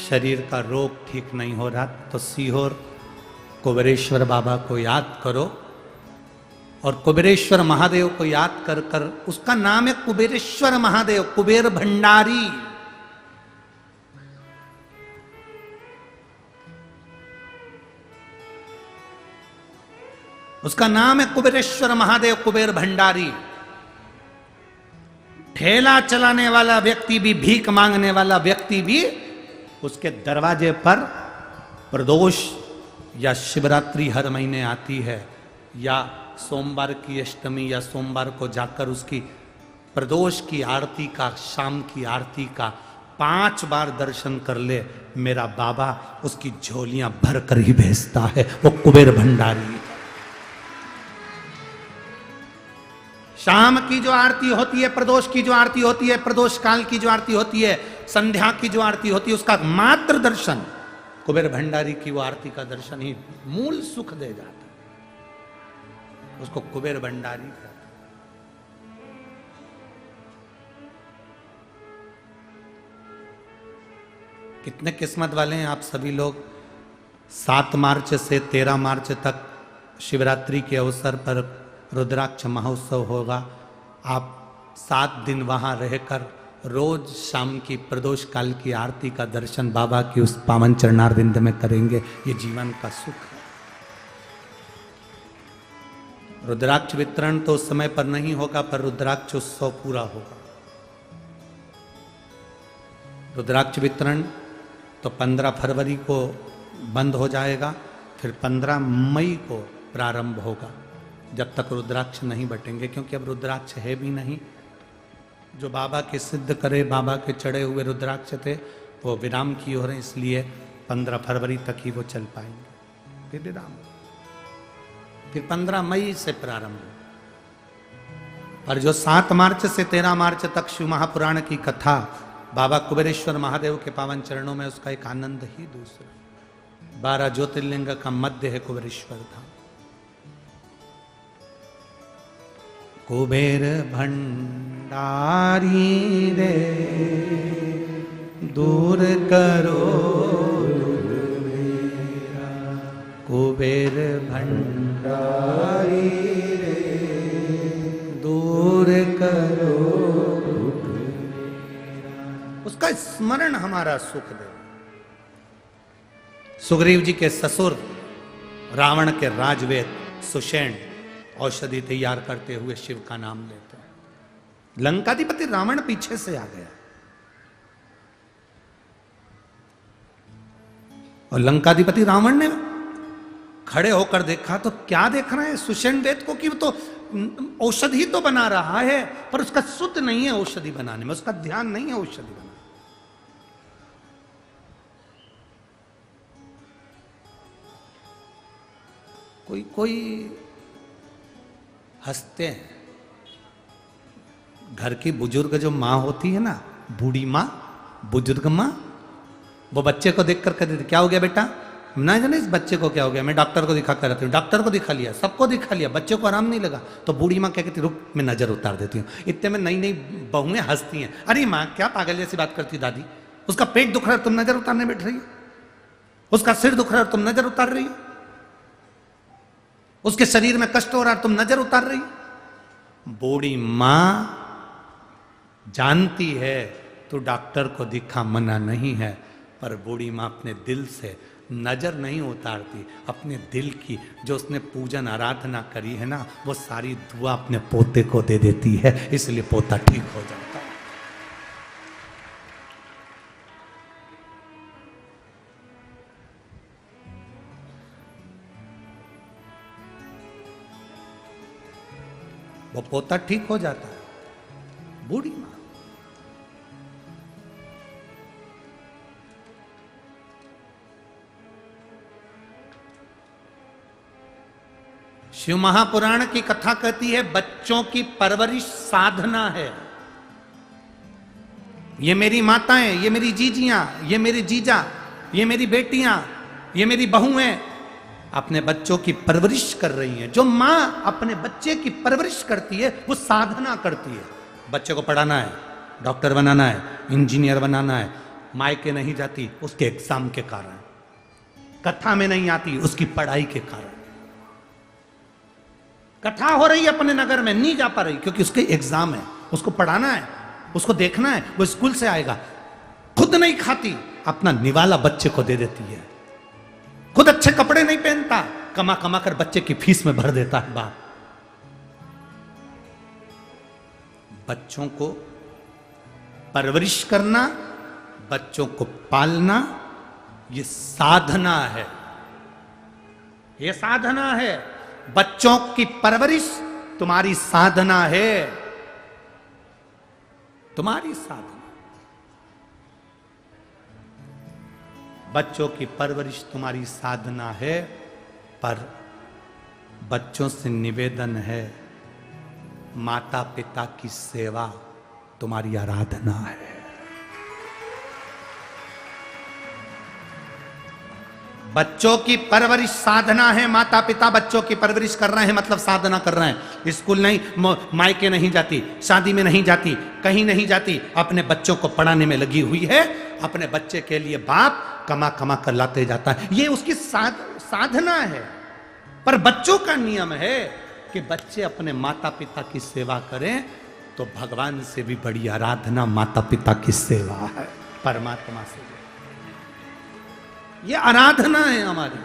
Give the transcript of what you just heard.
शरीर का रोग ठीक नहीं हो रहा तो सीहोर कुबेरेश्वर बाबा को याद करो और कुबेरेश्वर महादेव को याद कर कर, उसका नाम है कुबेरेश्वर महादेव, कुबेर भंडारी। उसका नाम है कुबेरेश्वर महादेव, कुबेर भंडारी। ठेला चलाने वाला व्यक्ति भी, भीख मांगने वाला व्यक्ति भी उसके दरवाजे पर प्रदोष या शिवरात्रि हर महीने आती है, या सोमवार की अष्टमी या सोमवार को जाकर उसकी प्रदोष की आरती का, शाम की आरती का 5 बार दर्शन कर ले, मेरा बाबा उसकी झोलियां भर कर ही भेजता है। वो कुबेर भंडारी। शाम की जो आरती होती है, प्रदोष की जो आरती होती है, प्रदोष काल की जो आरती होती है, संध्या की जो आरती होती है, उसका मात्र दर्शन, कुबेर भंडारी की वो आरती का दर्शन ही मूल सुख दे जाता है। उसको कुबेर भंडारी कहते हैं। कितने किस्मत वाले हैं आप सभी लोग। 7 मार्च से 13 मार्च तक शिवरात्रि के अवसर पर रुद्राक्ष महोत्सव होगा। आप 7 दिन वहां रहकर रोज शाम की प्रदोष काल की आरती का दर्शन बाबा की उस पावन चरणारविंद में करेंगे। ये जीवन का सुख है। रुद्राक्ष वितरण तो उस समय पर नहीं होगा, पर रुद्राक्ष उत्सव पूरा होगा। रुद्राक्ष वितरण तो 15 फरवरी को बंद हो जाएगा, फिर 15 मई को प्रारंभ होगा, जब तक रुद्राक्ष नहीं बटेंगे, क्योंकि अब रुद्राक्ष है भी नहीं। जो बाबा के सिद्ध करे, बाबा के चढ़े हुए रुद्राक्ष थे, वो विराम की हो रहे हैं, इसलिए 15 फरवरी तक ही वो चल पाएंगे, फिर विराम, फिर 15 मई से प्रारंभ। और जो 7 मार्च से 13 मार्च तक शिव महापुराण की कथा बाबा कुबेरेश्वर महादेव के पावन चरणों में, उसका एक आनंद ही दूसरा। 12 ज्योतिर्लिंग का मध्य है कुबेरेश्वर धाम। कुबेर भंडारी रे दूर करो दुख मेरा, कुबेर भंडारी रे दूर करो दुख मेरा। उसका स्मरण हमारा सुख दे। सुग्रीव जी के ससुर रावण के राजवेद सुषेण औषधि तैयार करते हुए शिव का नाम लेते हैं। लंकाधिपति रावण पीछे से आ गया और लंकाधिपति रावण ने खड़े होकर देखा तो क्या देख रहे हैं सुषेण वेद को, कि वो तो औषधि तो बना रहा है, पर उसका शुद्ध नहीं है औषधि बनाने में, उसका ध्यान नहीं है औषधि बनाने। कोई कोई हंसते हैं। घर की बुजुर्ग जो माँ होती है ना, बूढ़ी माँ, बुजुर्ग माँ, वो बच्चे को देखकर कहती थी क्या हो गया बेटा, ना जाने इस बच्चे को क्या हो गया, मैं डॉक्टर को दिखा कर रहती हूँ, डॉक्टर को दिखा लिया, सबको दिखा लिया, बच्चे को आराम नहीं लगा, तो बूढ़ी माँ क्या कहती, रुक मैं नजर उतार देती हूँ। इतने में नई नई बहुएं हंसती हैं, अरे माँ क्या पागल जैसी बात करती दादी, उसका पेट दुख रहा है तुम नजर उतारने बैठ रही हो, उसका सिर दुख रहा है तुम नजर उतार रही हो, उसके शरीर में कष्ट हो रहा है तुम नजर उतार रही हो। बूढ़ी मां जानती है तो डॉक्टर को दिखा मना नहीं है, पर बूढ़ी मां अपने दिल से नजर नहीं उतारती, अपने दिल की जो उसने पूजन आराधना करी है ना, वो सारी दुआ अपने पोते को दे देती है, इसलिए पोता ठीक हो जाता है। वो पोता ठीक हो जाता है। बूढ़ी मां शिव महापुराण की कथा कहती है बच्चों की परवरिश साधना है। ये मेरी माताएं, ये मेरी जीजियां, ये मेरे जीजा, ये मेरी बेटियां, ये मेरी बहुएं अपने बच्चों की परवरिश कर रही हैं। जो मां अपने बच्चे की परवरिश करती है वो साधना करती है। बच्चे को पढ़ाना है, डॉक्टर बनाना है, इंजीनियर बनाना है, मायके नहीं जाती उसके एग्जाम के कारण, कथा में नहीं आती उसकी पढ़ाई के कारण। कथा हो रही है अपने नगर में, नहीं जा पा रही क्योंकि उसके एग्जाम है, उसको पढ़ाना है, उसको देखना है, वो स्कूल से आएगा। खुद नहीं खाती, अपना निवाला बच्चे को दे देती है। खुद अच्छे कपड़े नहीं पहनता, कमा कमा कर बच्चे की फीस में भर देता है बाप। बच्चों को परवरिश करना, बच्चों को पालना, ये साधना है, ये साधना है। बच्चों की परवरिश तुम्हारी साधना है, तुम्हारी साधना। बच्चों की परवरिश तुम्हारी साधना है, पर बच्चों से निवेदन है, माता पिता की सेवा तुम्हारी आराधना है। बच्चों की परवरिश साधना है, माता पिता बच्चों की परवरिश कर रहे हैं मतलब साधना कर रहे हैं। स्कूल नहीं, मायके नहीं जाती, शादी में नहीं जाती, कहीं नहीं जाती, अपने बच्चों को पढ़ाने में लगी हुई है। अपने बच्चे के लिए बाप कमा कमा कर लाते जाता है, ये उसकी साधना है। पर बच्चों का नियम है कि बच्चे अपने माता पिता की सेवा करें, तो भगवान से भी बड़ी आराधना माता पिता की सेवा है, परमात्मा से। ये आराधना है हमारी।